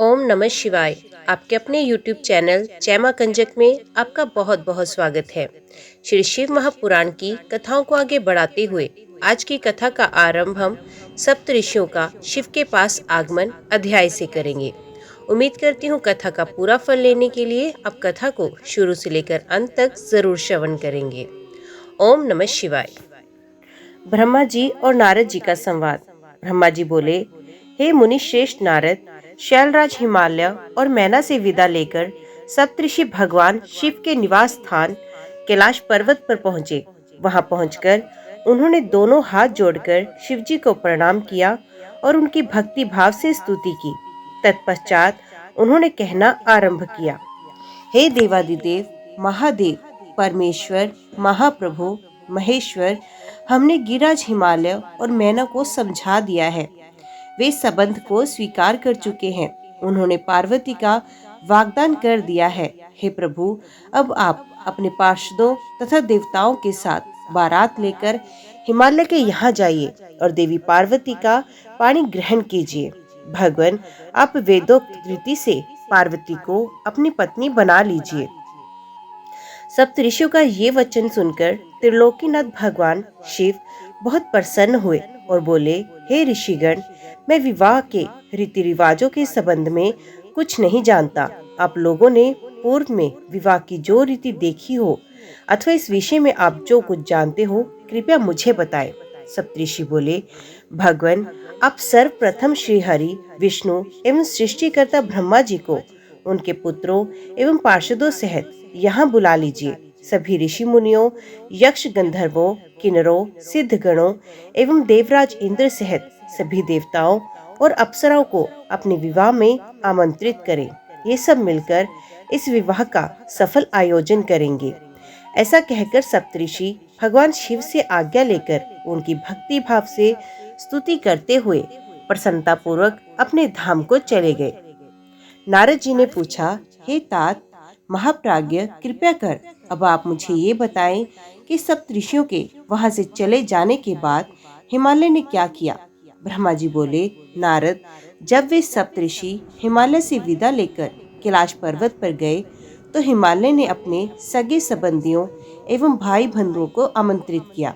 ओम नमः शिवाय। आपके अपने YouTube चैनल जैमा कंजक में आपका बहुत बहुत स्वागत है। श्री शिव महापुराण की कथाओं को आगे बढ़ाते हुए आज की कथा का आरंभ हम सप्त ऋषियों का शिव के पास आगमन अध्याय से करेंगे। उम्मीद करती हूँ कथा का पूरा फल लेने के लिए आप कथा को शुरू से लेकर अंत तक जरूर श्रवण करेंगे। ओम नमः शिवाय। ब्रह्मा जी और नारद जी का संवाद। ब्रह्मा जी बोले, हे मुनि श्रेष्ठ नारद, शैलराज हिमालय और मैना से विदा लेकर सप्तऋषि भगवान शिव के निवास स्थान कैलाश पर्वत पर पहुँचे। वहां पहुंचकर उन्होंने दोनों हाथ जोड़कर शिव जी को प्रणाम किया और उनकी भक्ति भाव से स्तुति की। तत्पश्चात उन्होंने कहना आरंभ किया, हे देवादिदेव, महादेव, परमेश्वर, महाप्रभु, महेश्वर, हमने गिरिराज हिमालय और मैना को समझा दिया है। वे संबंध को स्वीकार कर चुके हैं। उन्होंने पार्वती का वाग्दान कर दिया है। हे प्रभु, अब आप अपने पार्षदों तथा देवताओं के साथ बारात लेकर हिमालय के यहाँ जाइए और देवी पार्वती का पानी ग्रहण कीजिए। भगवान, आप वेदोक्त रीति से पार्वती को अपनी पत्नी बना लीजिए। सप्तऋषियों का ये वचन सुनकर त्रिलोकीनाथ भगवान शिव बहुत प्रसन्न हुए और बोले, हे ऋषिगण, मैं विवाह के रीति रिवाजों के संबंध में कुछ नहीं जानता। आप लोगों ने पूर्व में विवाह की जो रीति देखी हो अथवा इस विषय में आप जो कुछ जानते हो, कृपया मुझे बताएं। सप्तऋषि बोले, भगवान, आप सर्वप्रथम श्री हरि, विष्णु एवं सृष्टिकर्ता ब्रह्मा जी को उनके पुत्रों एवं पार्षदों सहित यहाँ बुला लीजिए। सभी ऋषि मुनियों, यक्ष, गंधर्वों, किन्नरों, सिद्धगणों एवं देवराज इंद्र सहित सभी देवताओं और अप्सराओं को अपने विवाह में आमंत्रित करें। ये सब मिलकर इस विवाह का सफल आयोजन करेंगे। ऐसा कहकर सप्तऋषि भगवान शिव से आज्ञा लेकर उनकी भक्ति भाव से स्तुति करते हुए प्रसन्नता पूर्वक अपने धाम को चले गए। नारद जी ने पूछा, हे तात महाप्राज्ञ, कृपया कर अब आप मुझे ये बताएं कि सप्तऋषियों के वहां से चले जाने के बाद हिमालय ने क्या किया। ब्रह्मा जी बोले, नारद, जब वे सप्तऋषि हिमालय से विदा लेकर कैलाश पर्वत पर गए तो हिमालय ने अपने सगे संबंधियों एवं भाई बंधुओं को आमंत्रित किया।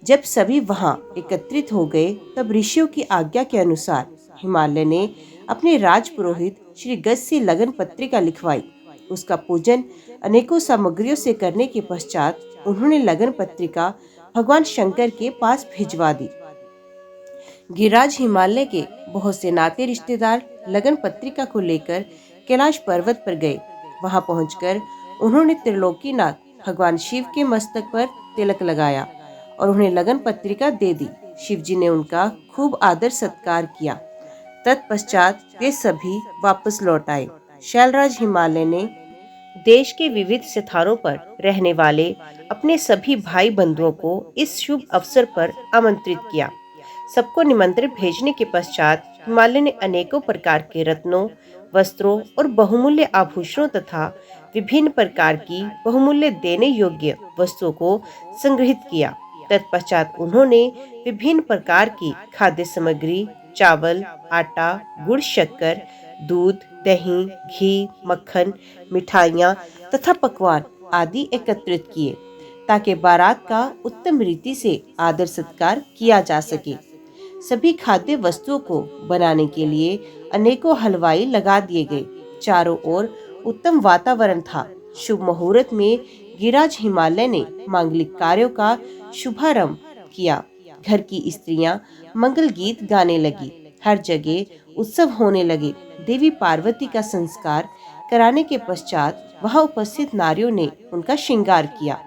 जब सभी वहां एकत्रित हो गए तब ऋषियों की आज्ञा के अनुसार हिमालय ने अपने राजपुरोहित श्री गज से लगन पत्रिका लिखवाई। उसका पूजन अनेकों सामग्रियों से करने के पश्चात उन्होंने लगन पत्रिका भगवान शंकर के पास भिजवा दी। गिरिराज हिमालय के बहुत से नाते रिश्तेदार लगन पत्रिका को लेकर कैलाश पर्वत पर गए। वहां पहुंचकर उन्होंने त्रिलोकीनाथ भगवान शिव के मस्तक पर तिलक लगाया और उन्हें लगन पत्रिका दे दी। शिव जी ने उनका खूब आदर सत्कार किया। तत्पश्चात वे सभी वापस लौट आए। शैलराज हिमालय ने देश के विविध स्थानों पर रहने वाले अपने सभी भाई बंधुओं को इस शुभ अवसर पर आमंत्रित किया। सबको निमंत्रण भेजने के पश्चात हिमालय ने अनेकों प्रकार के रत्नों, वस्त्रों और बहुमूल्य आभूषणों तथा विभिन्न प्रकार की बहुमूल्य देने योग्य वस्तुओं को संग्रहित किया। तत्पश्चात उन्होंने विभिन्न प्रकार की खाद्य सामग्री, चावल, आटा, गुड़, शक्कर, दूध, दही, घी, मक्खन, मिठाइयाँ तथा पकवान आदि एकत्रित किए ताकि बारात का उत्तम रीति से आदर सत्कार किया जा सके। सभी खाद्य वस्तुओं को बनाने के लिए अनेकों हलवाई लगा दिए गए। चारों ओर उत्तम वातावरण था। शुभ मुहूर्त में गिरिराज हिमालय ने मांगलिक कार्यों का शुभारंभ किया। घर की स्त्रियां मंगल गीत गाने लगी। हर जगह उत्सव होने लगे। देवी पार्वती का संस्कार कराने के पश्चात वहां उपस्थित नारियों ने उनका श्रृंगार किया।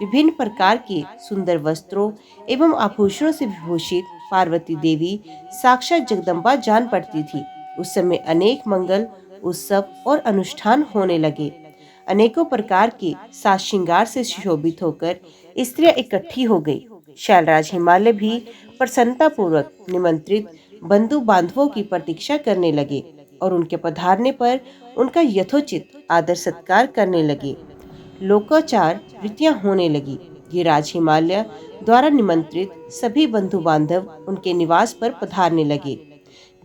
विभिन्न प्रकार के सुंदर वस्त्रों एवं आभूषणों से विभूषित पार्वती देवी साक्षात जगदम्बा जान पड़ती थी। उस समय अनेक मंगल उत्सव और अनुष्ठान होने लगे। अनेकों प्रकार के साज श्रृंगार से शोभित होकर स्त्रियां इकट्ठी हो गई। शैलराज हिमालय भी प्रसन्नता पूर्वक निमंत्रित बंधु बांधवों की प्रतीक्षा करने लगे और उनके पधारने पर उनका यथोचित आदर सत्कार करने लगे। लोकोचार रीतियां होने लगी। गिरिराज हिमालय द्वारा निमंत्रित सभी बंधु बांधव उनके निवास पर पधारने लगे।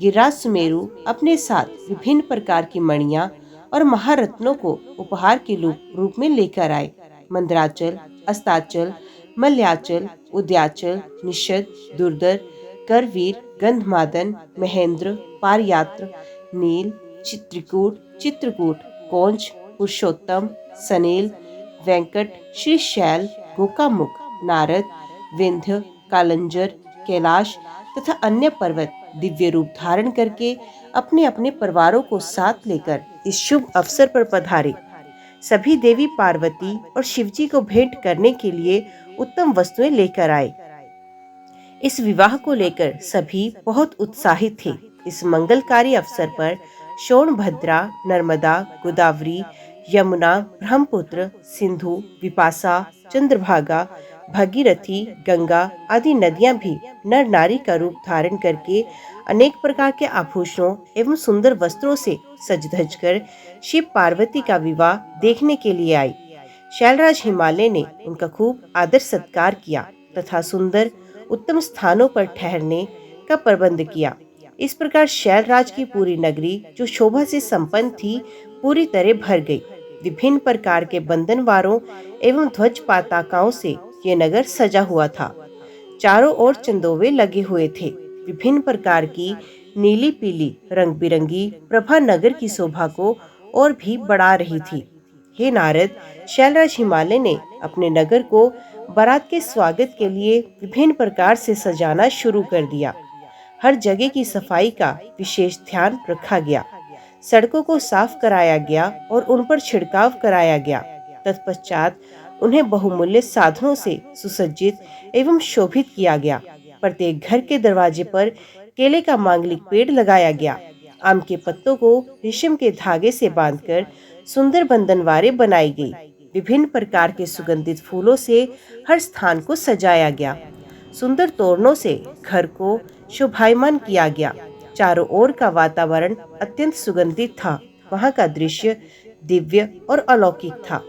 गिरिराज सुमेरु अपने साथ विभिन्न प्रकार की मणियां और महारत्नों को उपहार के रूप में लेकर आए। मंदराचल, अस्ताचल, मलयाचल, उदयाचल, निषद, दुर्धर, करवीर, गंधमादन, महेंद्र, पारयात्र, नील, चित्रकूट, कोंच, पुरुषोत्तम, सनेल, वेंकट, श्रीशैल, गोकामुख, नारद, विंध्य, कालंजर, कैलाश तथा अन्य पर्वत दिव्य रूप धारण करके अपने अपने परिवारों को साथ लेकर इस शुभ अवसर पर पधारे। सभी देवी पार्वती और शिवजी को भेंट करने के लिए उत्तम वस्तुएं लेकर आए। इस विवाह को लेकर सभी बहुत उत्साहित थे। इस मंगलकारी अवसर पर सोनभद्रा, नर्मदा, गोदावरी, यमुना, ब्रह्मपुत्र, सिंधु, विपासा, चंद्रभागा, भागीरथी, गंगा आदि नदियां भी नर नारी का रूप धारण करके अनेक प्रकार के आभूषणों एवं सुंदर वस्त्रों से सज धज कर शिव पार्वती का विवाह देखने के लिए आई। शैलराज हिमालय ने उनका खूब आदर सत्कार किया तथा सुंदर उत्तम स्थानों पर ठहरने का प्रबंध किया। इस प्रकार शैलराज की पूरी नगरी जो शोभा से संपन्न थी पूरी तरह भर गई। विभिन्न प्रकार के बंधनवारों एवं ध्वज पताकाओं से ये नगर सजा हुआ था। चारों ओर चंदोवे लगे हुए थे। विभिन्न प्रकार की नीली पीली रंग बिरंगी प्रभा नगर की शोभा को और भी बढ़ा रही थी। हे नारद, शैलराज हिमालय ने अपने नगर को बारात के स्वागत के लिए विभिन्न प्रकार से सजाना शुरू कर दिया। हर जगह की सफाई का विशेष ध्यान रखा गया। सड़कों को साफ कराया गया और उन पर छिड़काव कराया गया। तत्पश्चात उन्हें बहुमूल्य साधनों से सुसज्जित एवं शोभित किया गया। प्रत्येक घर के दरवाजे पर केले का मांगलिक पेड़ लगाया गया। आम के पत्तों को रेशम के धागे से बांधकर सुंदर बंधनवारे बनाई गई। विभिन्न प्रकार के सुगंधित फूलों से हर स्थान को सजाया गया। सुंदर तोरणों से घर को शोभायमान किया गया। चारों ओर का वातावरण अत्यंत सुगंधित था। वहाँ का दृश्य दिव्य और अलौकिक था।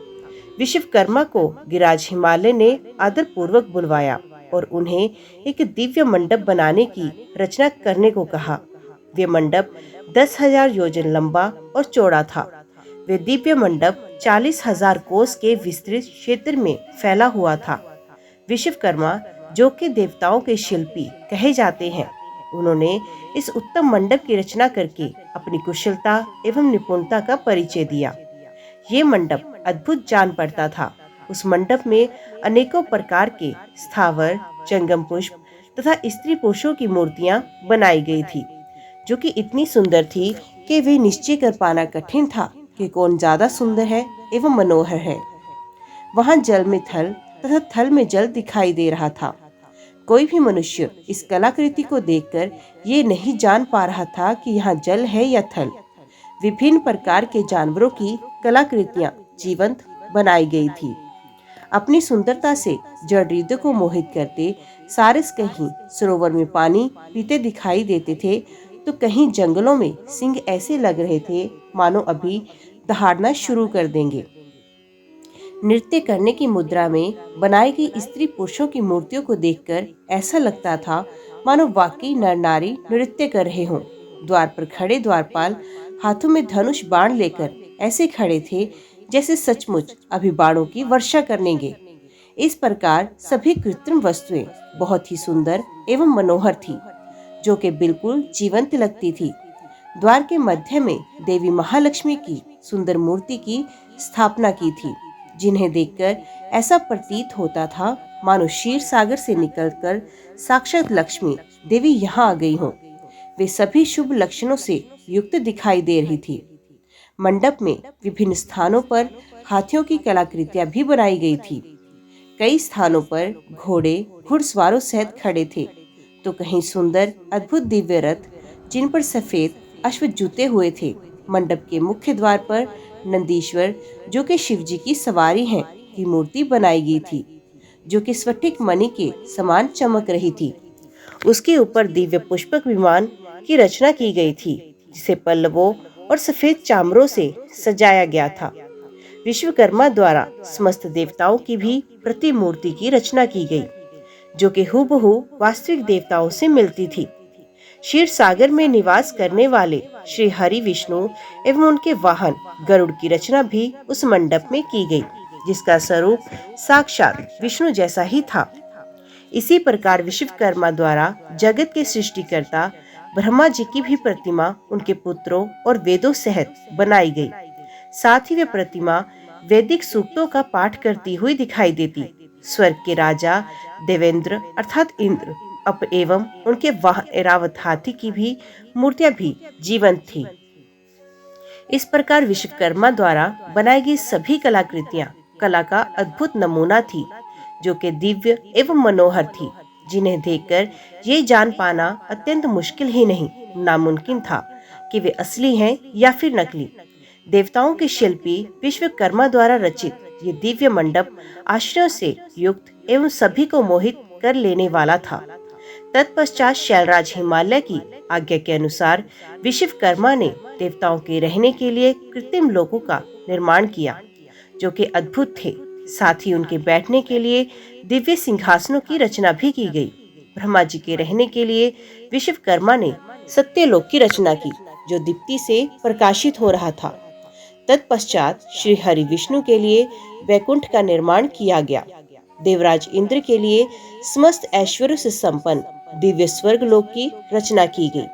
विश्वकर्मा को गिरिराज हिमालय ने आदर पूर्वक बुलवाया और उन्हें एक दिव्य मंडप बनाने की रचना करने को कहा। वे मंडप 10,000 योजन लंबा और चौड़ा था। वे दिव्य मंडप 40,000 कोस के विस्तृत क्षेत्र में फैला हुआ था। विश्वकर्मा, जो कि देवताओं के शिल्पी कहे जाते हैं, उन्होंने इस उत्तम मंडप की रचना करके अपनी कुशलता एवं निपुणता का परिचय दिया। ये मंडप अद्भुत जान पड़ता था। उस मंडप में अनेकों प्रकार के स्थावर, जंगम पुष्प तथा स्त्री पुरुषों की मूर्तियां बनाई गई थी, जो कि इतनी सुंदर थी कि वे निश्चय कर पाना कठिन था कि कौन ज्यादा सुंदर है एवं मनोहर है। वहां जल में थल तथा थल में जल दिखाई दे रहा था। कोई भी मनुष्य इस कलाकृति को देखकर ये नहीं जान पा रहा था कि यहाँ जल है या थल। विभिन्न प्रकार के जानवरों की कलाकृतियां जीवंत बनाई गई थी। अपनी सुंदरता से जड़ हृदय को मोहित करते सारस कहीं सरोवर में पानी पीते दिखाई देते थे, तो कहीं जंगलों में सिंह ऐसे लग रहे थे मानो अभी दहाड़ना शुरू कर देंगे। नृत्य करने की मुद्रा में बनाई गई स्त्री पुरुषों की मूर्तियों को देखकर ऐसा लगता था मानो वाकई नर नारी नृत्य कर रहे हों। द्वार पर खड़े द्वारपाल हाथों में धनुष बाण लेकर ऐसे खड़े थे जैसे सचमुच अभी बाणों की वर्षा करेंगे। इस प्रकार सभी कृत्रिम वस्तुएं बहुत ही सुंदर एवं मनोहर थी, जो कि बिल्कुल जीवंत लगती थी। द्वार के मध्य में देवी महालक्ष्मी की सुंदर मूर्ति की स्थापना की थी, जिन्हें देखकर ऐसा प्रतीत होता था मानो क्षीर सागर से निकलकर साक्षात लक्ष्मी देवी यहाँ आ गई हों। वे सभी शुभ लक्षणों से युक्त दिखाई दे रही थी। मंडप में विभिन्न स्थानों पर हाथियों की कलाकृतियां भी बनाई गई थी। कई स्थानों पर घोड़े घुड़सवारों सहित खड़े थे, तो कहीं सुंदर अद्भुत दिव्य रथ जिन पर सफेद अश्व जुते हुए थे। मंडप के मुख्य द्वार पर नंदीश्वर, जो कि शिवजी की सवारी हैं, की मूर्ति बनाई गई थी, जो कि स्फटिक मणि के समान चमक रही थी। उसके ऊपर दिव्य पुष्पक विमान की रचना की गई थी, जिसे पल्लवों और सफेद चामरों से सजाया गया था। विश्वकर्मा द्वारा समस्त देवताओं की भी प्रतिमूर्ति की रचना की गई, जो कि हूबहू वास्तविक देवताओं से मिलती थी। क्षीर सागर में निवास करने वाले श्री हरि विष्णु एवं उनके वाहन गरुड़ की रचना भी उस मंडप में की गई, जिसका स्वरूप साक्षात विष्णु जैसा ही था। इसी प्रकार विश्वकर्मा द्वारा जगत के सृष्टिकर्ता ब्रह्मा जी की भी प्रतिमा उनके पुत्रों और वेदों सहित बनाई गई। साथ ही वे प्रतिमा वैदिक सूक्तों का पाठ करती हुई दिखाई देती। स्वर्ग के राजा देवेंद्र अर्थात इंद्र एवं उनके वाहन ऐरावत हाथी की भी मूर्तियां भी जीवंत थी। इस प्रकार विश्वकर्मा द्वारा बनाई गई सभी कलाकृतियां कला का अद्भुत नमूना थी, जो कि दिव्य एवं मनोहर थी, जिन्हें देखकर ये जान पाना अत्यंत मुश्किल ही नहीं नामुमकिन था कि वे असली हैं या फिर नकली। देवताओं के शिल्पी विश्वकर्मा द्वारा रचित ये दिव्य मंडप आश्रयों से युक्त एवं सभी को मोहित कर लेने वाला था। तत्पश्चात शैलराज हिमालय की आज्ञा के अनुसार विश्वकर्मा ने देवताओं के रहने के लिए कृत्रिम लोकों का निर्माण किया, जो कि अद्भुत थे। साथ ही उनके बैठने के लिए दिव्य सिंहासनों की रचना भी की गई। ब्रह्मा जी के रहने के लिए विश्वकर्मा ने सत्यलोक की रचना की, जो दीप्ति से प्रकाशित हो रहा था। तत्पश्चात श्री हरि विष्णु के लिए वैकुंठ का निर्माण किया गया। देवराज इंद्र के लिए समस्त ऐश्वर्य से संपन्न दिव्य स्वर्ग लोक की रचना की गई।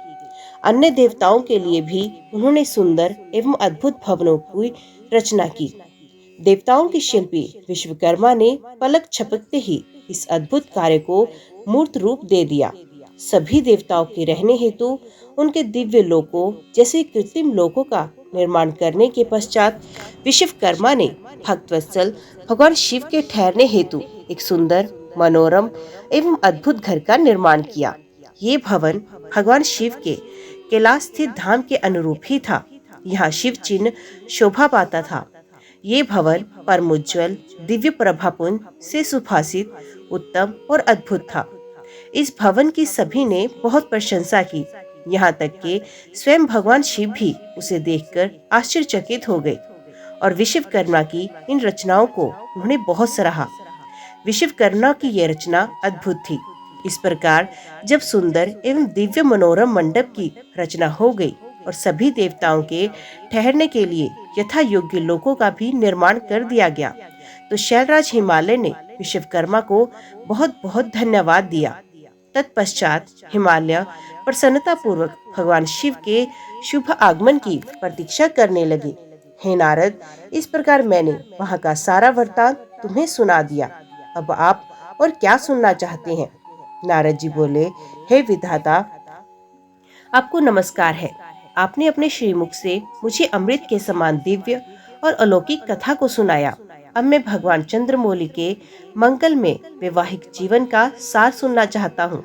अन्य देवताओं के लिए भी उन्होंने सुंदर एवं अद्भुत भवनों की रचना की। देवताओं के शिल्पी विश्वकर्मा ने पलक झपकते ही इस अद्भुत कार्य को मूर्त रूप दे दिया। सभी देवताओं के रहने हेतु उनके दिव्य लोकों जैसे कृत्रिम लोकों का निर्माण करने के पश्चात विश्वकर्मा ने भक्तवत्सल भगवान शिव के ठहरने हेतु एक सुंदर मनोरम एवं अद्भुत घर का निर्माण किया। ये भवन भगवान शिव के कैलाश स्थित धाम के अनुरूप ही था। यहाँ शिव चिन्ह शोभा पाता था। ये भवन परम उज्ज्वल दिव्य प्रभापुंज से सुभाषित उत्तम और अद्भुत था। इस भवन की सभी ने बहुत प्रशंसा की, यहाँ तक कि स्वयं भगवान शिव भी उसे देखकर आश्चर्यचकित हो गए और विश्वकर्मा की इन रचनाओं को उन्होंने बहुत सराहा। विश्वकर्मा की यह रचना अद्भुत थी। इस प्रकार जब सुंदर एवं दिव्य मनोरम मंडप की रचना हो गई और सभी देवताओं के ठहरने के लिए यथा योग्य लोकों का भी निर्माण कर दिया गया, तो शैलराज हिमालय ने विश्वकर्मा को बहुत बहुत धन्यवाद दिया। तत्पश्चात हिमालय प्रसन्नता पूर्वक भगवान शिव के शुभ आगमन की प्रतीक्षा करने लगे। हे नारद, इस प्रकार मैंने वहाँ का सारा वृत्तांत तुम्हें सुना दिया। अब आप और क्या सुनना चाहते हैं? नारद जी बोले, हे विधाता, आपको नमस्कार है। आपने अपने श्रीमुख से मुझे अमृत के समान दिव्य और अलौकिक कथा को सुनाया। अब मैं भगवान चंद्रमौली के मंगल में वैवाहिक जीवन का सार सुनना चाहता हूँ,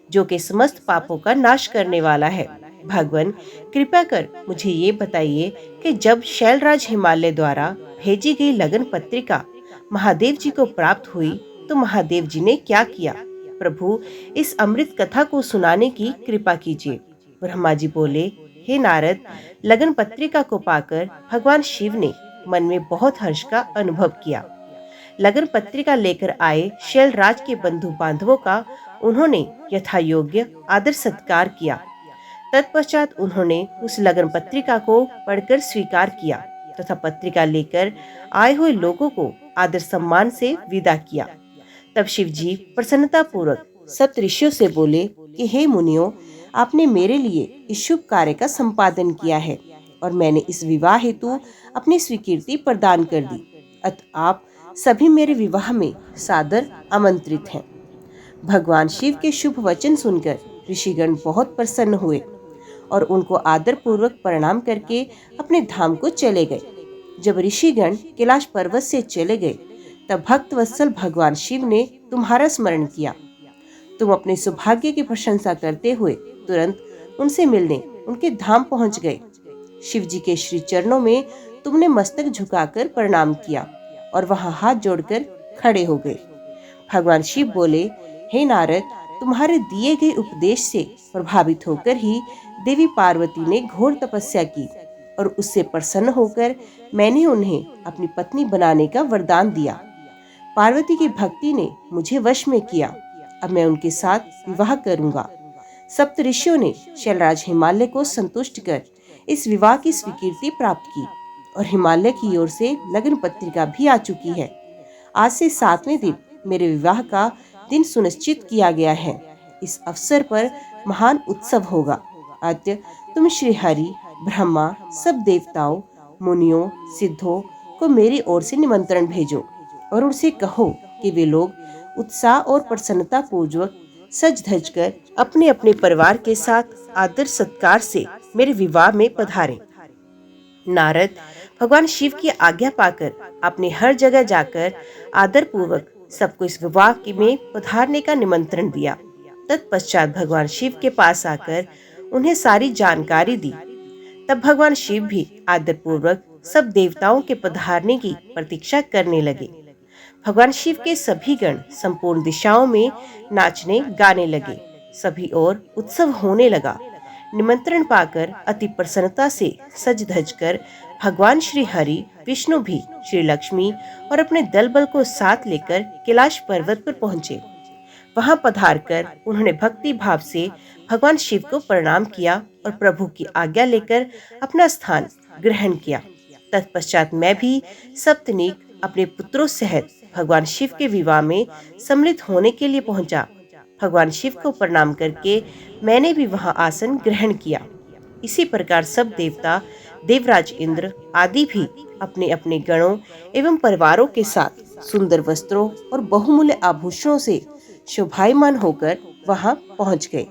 जो कि समस्त पापों का नाश करने वाला है। भगवान, कृपा कर मुझे ये बताइए कि जब शैलराज हिमालय द्वारा भेजी गई लगन पत्रिका महादेव जी को प्राप्त हुई, तो महादेव जी ने क्या किया? प्रभु, इस अमृत कथा को सुनाने की कृपा कीजिए। ब्रह्मा जी बोले, हे नारद, लगन पत्रिका को पाकर भगवान शिव ने मन में बहुत हर्ष का अनुभव किया। लगन पत्रिका लेकर आए शैलराज के बंधु बांधवों का उन्होंने यथा योग्य आदर सत्कार किया। तत्पश्चात उन्होंने उस लगन पत्रिका को पढ़कर स्वीकार किया तथा पत्रिका लेकर आए हुए लोगों को आदर सम्मान से विदा किया। तब शिव जी प्रसन्नता पूर्वक सप्तऋषियों से बोले कि हे मुनियों, आपने मेरे लिए इस शुभ कार्य का संपादन किया है और मैंने इस विवाह हेतु अपनी स्वीकृति प्रदान कर दी। अतः आप सभी मेरे विवाह में सादर आमंत्रित हैं। भगवान शिव के शुभ वचन सुनकर ऋषिगण बहुत प्रसन्न हुए और उनको आदर पूर्वक प्रणाम करके अपने धाम को चले गए। जब ऋषिगण कैलाश पर्वत से चले गए, तब भक्त वत्सल भगवान शिव ने तुम्हारा स्मरण किया। तुम अपने सौभाग्य की प्रशंसा करते हुए तुरंत उनसे मिलने उनके धाम पहुंच गए। शिव जी के श्री चरणों में तुमने मस्तक झुकाकर प्रणाम किया और वहां हाथ जोड़कर खड़े हो गए। भगवान शिव बोले, हे नारद, तुम्हारे दिए गए उपदेश से प्रभावित होकर ही देवी पार्वती ने घोर तपस्या की और उससे प्रसन्न होकर मैंने उन्हें अपनी पत्नी बनाने का वरदान दिया। पार्वती की भक्ति ने मुझे वश में किया। अब मैं उनके साथ विवाह करूंगा। सप्तऋषियों ने शैलराज हिमालय को संतुष्ट कर इस विवाह की स्वीकृति प्राप्त की और हिमालय की ओर से लगन पत्रिका भी आ चुकी है। आज से 7वें दिन मेरे विवाह का दिन सुनिश्चित किया गया है। इस अवसर पर महान उत्सव होगा। अद्य तुम श्री हरि, ब्रह्मा, सब देवताओं, मुनियों, सिद्धों को मेरी ओर से निमंत्रण भेजो और उनसे कहो कि वे लोग उत्साह और प्रसन्नता पूर्वक सज धज कर अपने अपने परिवार के साथ आदर सत्कार से मेरे विवाह में पधारें। नारद भगवान शिव की आज्ञा पाकर अपने हर जगह जाकर आदर पूर्वक सबको इस विवाह में पधारने का निमंत्रण दिया। तत्पश्चात भगवान शिव के पास आकर उन्हें सारी जानकारी दी। तब भगवान शिव भी आदर पूर्वक सब देवताओं के पधारने की प्रतीक्षा करने लगे। भगवान शिव के सभी गण संपूर्ण दिशाओं में नाचने गाने लगे। सभी ओर उत्सव होने लगा। निमंत्रण पाकर अति प्रसन्नता से सज धज कर भगवान श्री हरि, विष्णु भी श्री लक्ष्मी और अपने दल बल को साथ लेकर कैलाश पर्वत पर पहुंचे। वहां पधारकर उन्होंने भक्ति भाव से भगवान शिव को प्रणाम किया और प्रभु की आज्ञा लेकर अपना स्थान ग्रहण किया। तत्पश्चात मैं भी सप्तनीक अपने पुत्रों सहित भगवान शिव के विवाह में सम्मिलित होने के लिए पहुंचा। भगवान शिव को प्रणाम करके मैंने भी वहां आसन ग्रहण किया। इसी प्रकार सब देवता, देवराज इंद्र आदि भी अपने अपने गणों एवं परिवारों के साथ सुंदर वस्त्रों और बहुमूल्य आभूषणों से शोभायमान होकर वहां पहुंच गए।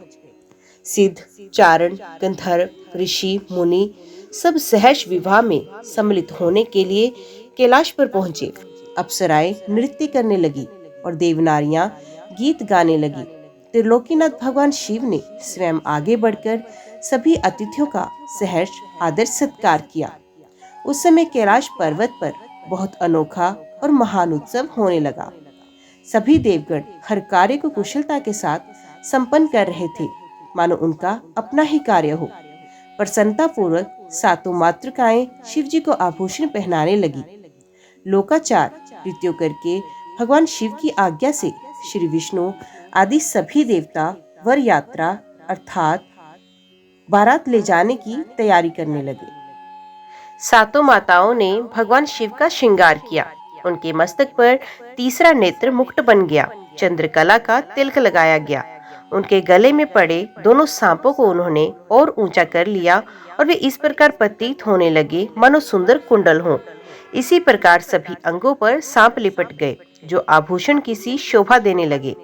सिद्ध, चारण, गंधर्व, ऋषि, मुनि सब सहर्ष विवाह में सम्मिलित होने के लिए कैलाश पर पहुंचे। अप्सराएं नृत्य करने लगी और देवनारियां गीत गाने लगी। त्रिलोकीनाथ भगवान शिव ने स्वयं आगे बढ़कर सभी अतिथियों का सहर्ष आदर सत्कार किया। उस समय कैलाश पर्वत पर बहुत अनोखा और महान उत्सव होने लगा। सभी देवगण हर कार्य को कुशलता के साथ संपन्न कर रहे थे, मानो उनका अपना ही कार्य हो। प्रसन्नता पूर्वक सातों मातृकाएं शिव जी को आभूषण पहनाने लगी। लोकाचार रीतियों करके भगवान शिव की आज्ञा से श्री विष्णु आदि सभी देवता वर यात्रा अर्थात बारात ले जाने की तैयारी करने लगे। सातों माताओं ने भगवान शिव का श्रृंगार किया। उनके मस्तक पर तीसरा नेत्र मुकुट बन गया। चंद्रकला का तिलक लगाया गया। उनके गले में पड़े दोनों सांपों को उन्होंने और ऊंचा कर लिया और वे इस प्रकार प्रतीत होने लगे मानो सुंदर कुंडल हों। इसी प्रकार सभी अंगों पर सांप लिपट गए जो आभूषण की सी शोभा देने लगे।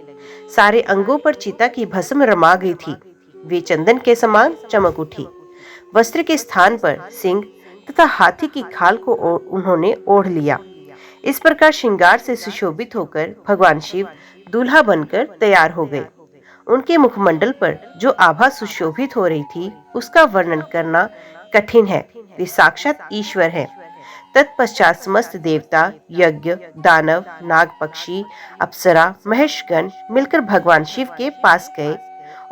सारे अंगों पर चिता की भस्म रमा गई थी। वे चंदन के समान चमक उठी। वस्त्र के स्थान पर सिंह तथा हाथी की खाल को उन्होंने ओढ़ लिया। इस प्रकार श्रृंगार से सुशोभित होकर भगवान शिव दूल्हा बनकर तैयार हो गए। उनके मुखमंडल पर जो आभा सुशोभित हो रही थी उसका वर्णन करना कठिन है। वे साक्षात ईश्वर हैं। तत्पश्चात समस्त देवता, यज्ञ, दानव, नाग पक्षी, अप्सरा, महेशगण मिलकर भगवान शिव के पास गए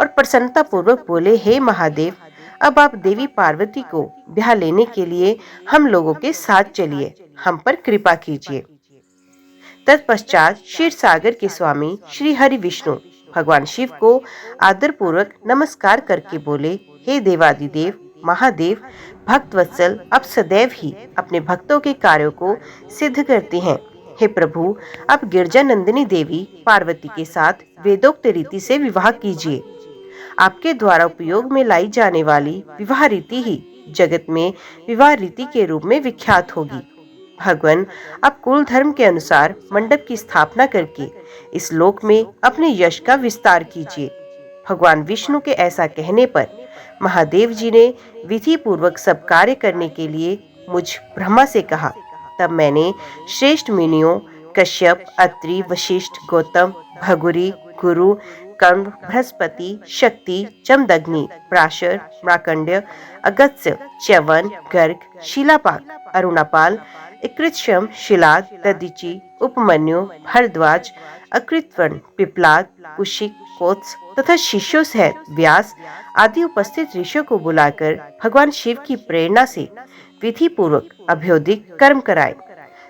और प्रसन्नता पूर्वक बोले, हे महादेव, अब आप देवी पार्वती को ब्याह लेने के लिए हम लोगों के साथ चलिए, हम पर कृपा कीजिए। तत्पश्चात क्षीर सागर के स्वामी श्री हरि विष्णु भगवान शिव को आदर पूर्वक नमस्कार करके बोले, हे देवादिदेव महादेव, भक्त वत्सल अब सदैव ही अपने भक्तों के कार्यों को सिद्ध करते हैं। हे प्रभु, अब गिरजा नंदिनी देवी पार्वती के साथ वेदोक्त रीति से विवाह कीजिए। आपके द्वारा उपयोग में लाई जाने वाली विवाह रीति ही जगत में विवाह रीति के रूप में विख्यात होगी। भगवान, आप कुल धर्म के अनुसार मंडप की स्थापना करके इस लोक में अपने यश का विस्तार कीजिए। भगवान विष्णु के ऐसा कहने पर महादेव जी ने विधि पूर्वक सब कार्य करने के लिए मुझ ब्रह्मा से कहा। तब मैंने श्रेष्ठ मुनियों कश्यप, अत्रि, वशिष्ठ, गौतम, भगुरी, गुरु, कर्ण, बृहस्पति, शक्ति, जमदग्नि, प्राशर, मार्कंडेय, अगस्त्य, च्यवन, गर्ग, शिलापाक, अरुणापाल, इकृतशम, शिलाद, दधीचि, उपमन्यु, भरद्वाज, अकृतवर्ण, पिपलाद, कुशिक, कोत्स तथा शिष्यों सहित व्यास आदि उपस्थित ऋषियों को बुलाकर भगवान शिव की प्रेरणा से विधि पूर्वक अभ्योदिक कर्म कराए।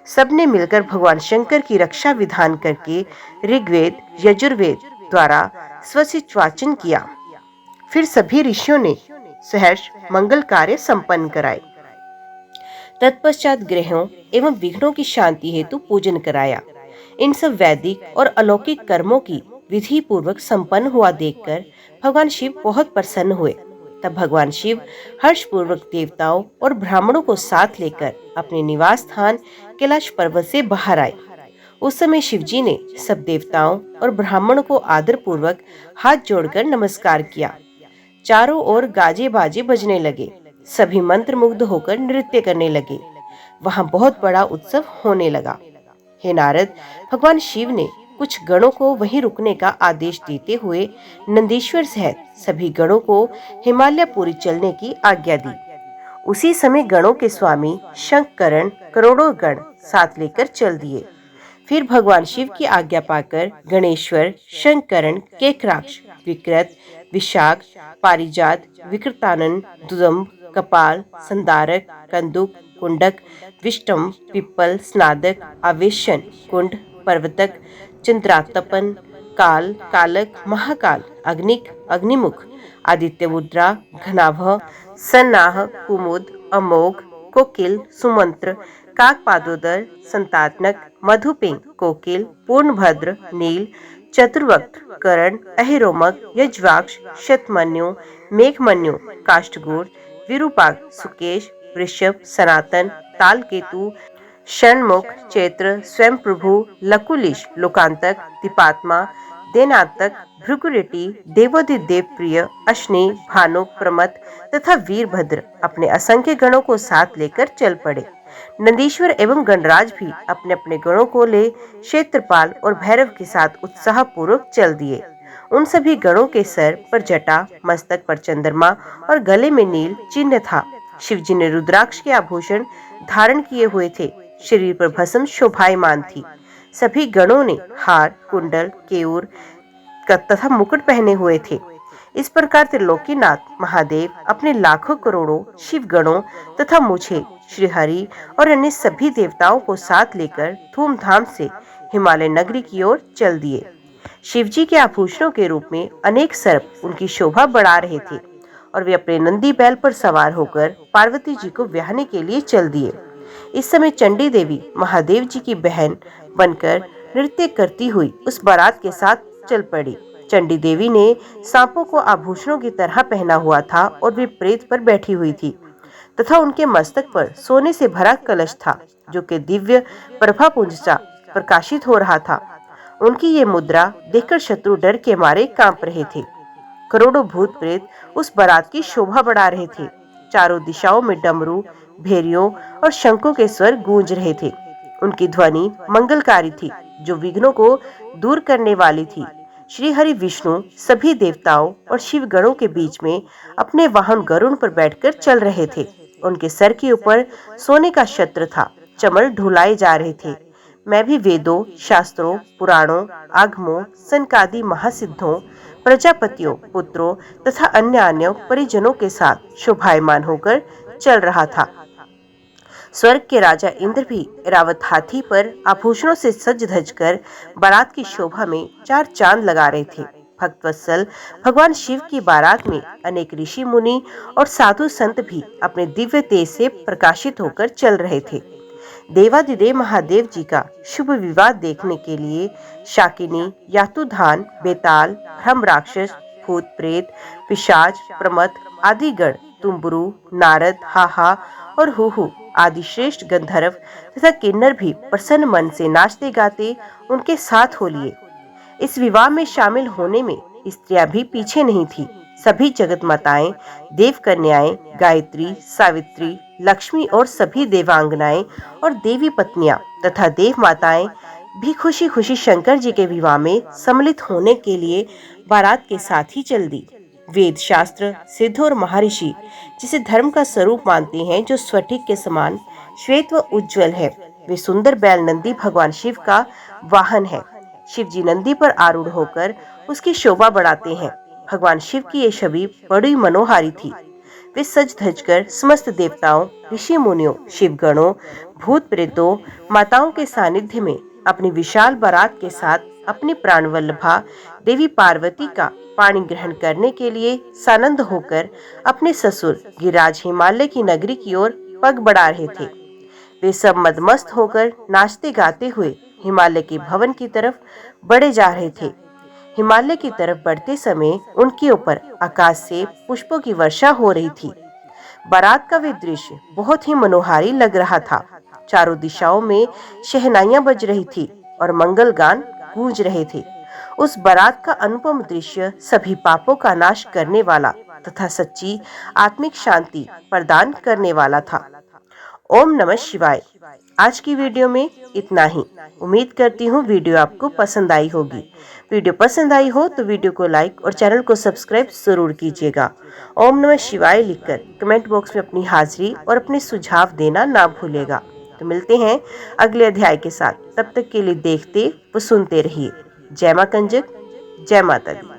सबने मिलकर भगवान शंकर की रक्षा विधान करके ऋग्वेद, यजुर्वेद द्वारा स्वसित वाचन किया। फिर सभी ऋषियों ने सहर्ष मंगल कार्य संपन्न कराए। तत्पश्चात ग्रहों एवं विघ्नों की शांति हेतु पूजन कराया। इन सब वैदिक और अलौकिक कर्मों की विधि पूर्वक संपन्न हुआ देखकर भगवान शिव बहुत प्रसन्न हुए। तब भगवान शिव हर्ष पूर्वक देवताओं और ब्राह्मणों को साथ लेकर अपने निवास स्थान कैलाश पर्वत से बाहर आए। उस समय शिवजी ने सब देवताओं और ब्राह्मणों को आदर पूर्वक हाथ जोड़कर नमस्कार किया। चारों ओर गाजे बाजे बजने लगे। सभी मंत्र मुग्ध होकर नृत्य करने लगे। वहां बहुत बड़ा उत्सव होने लगा। हे नारद, भगवान शिव ने कुछ गणों को वहीं रुकने का आदेश देते हुए नंदीश्वर सहित सभी गणों को हिमालयपुरी चलने की आज्ञा दी। उसी समय गणों के स्वामी शंकरण करोड़ों गण साथ लेकर चल दिए। फिर भगवान शिव की आज्ञा पाकर गणेश्वर, शंकरण, केकराक्ष, विकृत, विशाख, पारिजात, विकृतानन, दुदम्ब, कपाल, संदारक, कंदुक, कुंडक, विष्टम, पिप्पल, स्नादक, आवेशन, कुंड, पर्वतक, चंद्रातपन, काल, कालक, महाकाल, अग्निक, अग्निमुख, आदित्य मुद्रा, घनाभ, सन्नाह, कुमुद, अमोघ, कोकिल, सुमंत्र, काकपादोदर, संतात्नक, मधुपिंग, कोकिल, पूर्णभद्र, नील, चतुर्वक्त, करण, अहिरोमक, यज्वाक्ष, शतमन्यु, मेघमन्यु, काष्ठगूढ़, विरूपाक, सुकेश, वृषभ, सनातन, तालकेतु, षण्मुख, चैत्र, स्वयं प्रभु, लकुलिश, लोकांतक, दीपात्मा, देनांतक, भृगुरेटी, देवोदिदेव प्रिय, अश्नि, भानुक, प्रमथ तथा वीरभद्र अपने असंख्य गणों को साथ लेकर चल पड़े। नंदीश्वर एवं गणराज भी अपने अपने गणों को ले क्षेत्रपाल और भैरव के साथ उत्साह पूर्वक चल दिए। उन सभी गणों के सर पर जटा, मस्तक पर चंद्रमा और गले में नील चिन्ह था। शिवजी ने रुद्राक्ष के आभूषण धारण किए हुए थे। शरीर पर भस्म शोभायमान थी। सभी गणों ने हार, कुंडल, केयूर तथा मुकुट पहने हुए थे। इस प्रकार त्रिलोकीनाथ महादेव अपने लाखों करोड़ों शिव गणों तथा मुझे, श्रीहरि और अन्य सभी देवताओं को साथ लेकर धूमधाम से हिमालय नगरी की ओर चल दिए। शिवजी के आभूषणों के रूप में अनेक सर्प उनकी शोभा बढ़ा रहे थे और वे अपने नंदी बैल पर सवार होकर पार्वती जी को ब्याहने के लिए चल दिए। इस समय चंडी देवी महादेव जी की बहन बनकर नृत्य करती हुई उस बारात के साथ चल पड़ी। चंडी देवी ने सांपों को आभूषणों की तरह पहना हुआ था और वे प्रेत पर बैठी हुई थी तथा उनके मस्तक पर सोने से भरा कलश था जो कि दिव्य प्रभापुंज सा प्रकाशित हो रहा था। उनकी ये मुद्रा देखकर शत्रु डर के मारे कांप रहे थे। करोड़ों भूत प्रेत उस बारात की शोभा बढ़ा रहे थे। चारों दिशाओं में डमरू, भेरियों और शंखों के स्वर गूंज रहे थे। उनकी ध्वनि मंगलकारी थी जो विघ्नों को दूर करने वाली थी। श्री हरि विष्णु सभी देवताओं और शिव गणों के बीच में अपने वाहन गरुड़ पर बैठकर चल रहे थे। उनके सर के ऊपर सोने का छत्र था। चमल ढुलाए जा रहे थे। मैं भी वेदों, शास्त्रों, पुराणों, आगमों, सनकादि महासिद्धों, प्रजापतियों, पुत्रों तथा अन्य परिजनों के साथ शोभायमान होकर चल रहा था। स्वर्ग के राजा इंद्र भी रावत हाथी पर आभूषणों से सज धज कर बारात की शोभा में चार चांद लगा रहे थे। भक्तवत्सल भगवान शिव की बारात में अनेक ऋषि मुनि और साधु संत भी अपने दिव्य तेज से प्रकाशित होकर चल रहे थे। देवादिदेव महादेव जी का शुभ विवाह देखने के लिए शाकिनी, यातुधान, बेताल, ब्रह्म राक्षस, भूत प्रेत, पिशाच, प्रमथ आदि गण, तुम्बुरु, नारद, हाहा और हुहु आदि श्रेष्ठ गंधर्व तथा किन्नर भी प्रसन्न मन से नाचते गाते उनके साथ हो लिए। इस विवाह में शामिल होने में स्त्रियां भी पीछे नहीं थी। सभी जगत माताएं, देव कन्याएं, गायत्री, सावित्री, लक्ष्मी और सभी देवांगनाएं और देवी पत्नियां तथा देव माताएं भी खुशी खुशी शंकर जी के विवाह में सम्मिलित होने के लिए बारात के साथ ही चल दी। वेद, शास्त्र, सिद्ध और महर्षि जिसे धर्म का स्वरूप मानते हैं, जो स्फटिक के समान श्वेत व उज्जवल है, वे सुंदर बैल नंदी भगवान शिव का वाहन है। शिव जी नंदी पर आरूढ़ होकर उसकी शोभा बढ़ाते हैं। भगवान शिव की ये छवि बड़ी मनोहारी थी। वे सज धज कर समस्त देवताओं, ऋषि मुनियों, शिवगणों, भूत प्रेतों, माताओं के सानिध्य में अपनी विशाल बारात के साथ अपनी प्राणवल्लभा देवी पार्वती का पाणी ग्रहण करने के लिए सानंद होकर अपने ससुर गिरिराज हिमालय की नगरी की ओर पग बढ़ा रहे थे। वे सब मदमस्त होकर नाचते गाते हुए हिमालय के भवन की तरफ बढ़े जा रहे थे। हिमालय की तरफ बढ़ते समय उनके ऊपर आकाश से पुष्पों की वर्षा हो रही थी। बारात का वे दृश्य बहुत ही मनोहारी लग रहा था। चारों दिशाओं में शहनाइयां बज रही थी और मंगल गान गूंज रहे थे। उस बारात का अनुपम दृश्य सभी पापों का नाश करने वाला तथा सच्ची आत्मिक शांति प्रदान करने वाला था। ओम नमः शिवाय। आज की वीडियो में इतना ही। उम्मीद करती हूँ वीडियो आपको पसंद आई होगी। वीडियो पसंद आई हो तो वीडियो को लाइक और चैनल को सब्सक्राइब जरूर कीजिएगा। ओम नमः शिवाय लिखकर कमेंट बॉक्स में अपनी हाजिरी और अपने सुझाव देना ना भूलेगा। तो मिलते हैं अगले अध्याय के साथ। तब तक के लिए देखते व सुनते रहिए। जय मां कंजक, जय माता दी।